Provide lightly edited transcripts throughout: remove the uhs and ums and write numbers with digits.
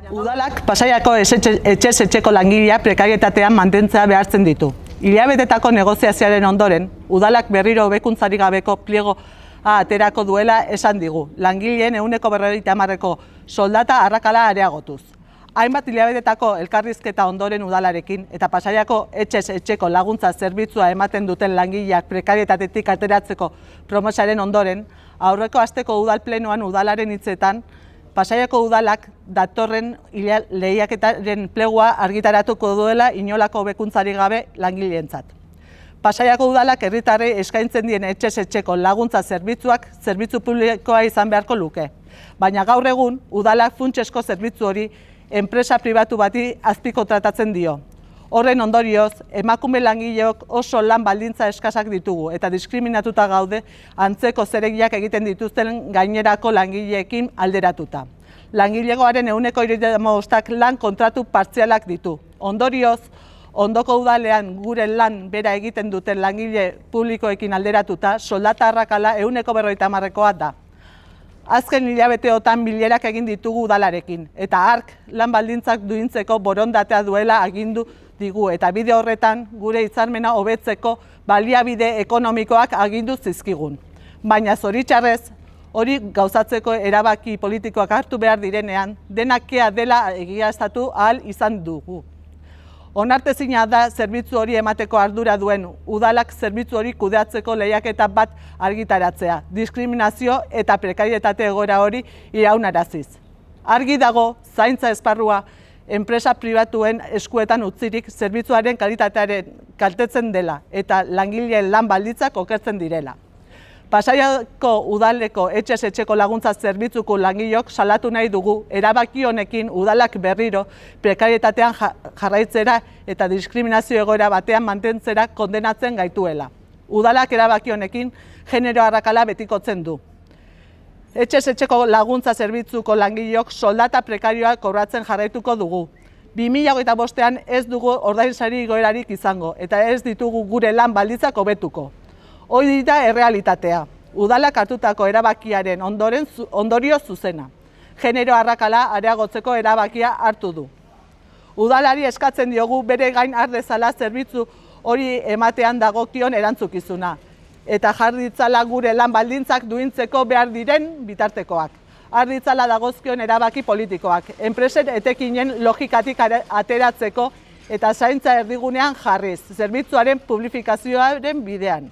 Udalak Pasaiako etxez etxeko langilea prekarietatean mantentzea behartzen ditu. Hilabetetako negoziazioaren ondoren, udalak berriro hobekuntzarik gabeko pliegoa aterako duela esan digu. Langileen 150%ko soldata arrakala areagotuz. Hainbat hilabetetako elkarrizketa ondoren udalarekin eta Pasaiako etxez etxeko laguntza zerbitzua ematen duten langileak prekarietatetik ateratzeko promesaren ondoren, aurreko asteko udal plenoan udalaren hitzetan, Pasaiako udalak datorren lehiaketaren plegua argitaratuko duela inolako hobekuntzarik gabe langileentzat. Pasaiako udalak herritarrei eskaintzen dien etxez etxeko laguntza zerbitzuak zerbitzu publikoa izan beharko luke. Baina gaur egun, udalak funtsesko zerbitzu hori enpresa pribatu bati azpikontratatzen dio. Horren ondorioz, emakume langileok oso lan baldintza eskasak ditugu eta diskriminatuta gaude antzeko zeregiak egiten dituzten gainerako langileekin alderatuta. Langilegoaren 75%ak lan kontratu partzialak ditu. Ondorioz, ondoko udalean gure lan bera egiten duten langile publikoekin alderatuta, soldata arrakala 150%koa da. Azken hilabeteotan bilerak egin ditugu udalarekin, eta hark lan baldintzak duintzeko borondatea duela agindu digu, eta bide horretan gure hitzarmena hobetzeko baliabide ekonomikoak agindu zizkigun. Baina zoritxarrez, hori gauzatzeko erabaki politikoak hartu behar direnean, denakea dela egiaztatu ahal izan dugu. Onartezina da zerbitzu hori emateko ardura duen udalak zerbitzu hori kudeatzeko lehiaketa bat argitaratzea, diskriminazio eta prekarietate egoera hori iraunaraziz. Argi dago, zaintza esparrua enpresa pribatuen eskuetan utzirik zerbitzuaren kalitatearen kaltetzen dela eta langileen lan baldintzak okertzen direla. Pasaiako udaleko etxez etxeko laguntza zerbitzuko langileok salatu nahi dugu erabaki honekin udalak berriro prekarietatean jarraitzera eta diskriminazio egoera batean mantentzera kondenatzen gaituela. Udalak erabaki honekin genero arrakala betikotzen du. Etxez etxeko laguntza zerbitzuko langileok soldata prekarioa kobratzen jarraituko dugu. 2025ean ez dugu ordainsari igoerarik izango eta ez ditugu gure lan baldintzak hobetuko. Hori da errealitatea. Udalak hartutako erabakiaren ondorio zuzena. Genero arrakala areagotzeko erabakia hartu du. Udalari eskatzen diogu bere gain har dezala zerbitzu hori ematean dagokion erantzukizuna. Eta jar ditzala gure lan baldintzak duintzeko behar diren bitartekoak. Har ditzala dagozkion erabaki politikoak. Enpresen etekinen logikatik ateratzeko eta zaintza erdigunean jarriz, zerbitzuaren publifikazioaren bidean.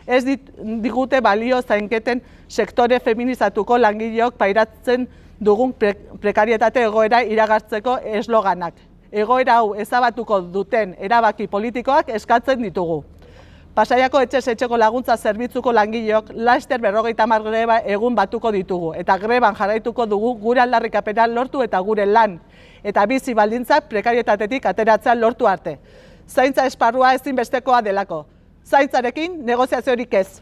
Ez digute balio zainketen sektore feminizatuko langileok pairatzen dugun prekarietate egoera iragartzeko esloganak. Egoera hau ezabatuko duten erabaki politikoak eskatzen ditugu. Pasaiako etxez etxeko laguntza zerbitzuko langileok laster 50 greba egun batuko ditugu eta greban jarraituko dugu gure aldarrikapena lortu eta gure lan eta bizi baldintzak prekarietatetik ateratzea lortu arte. Zaintza esparrua ezinbestekoa delako. Zaintzarekin negoziaziorik ez.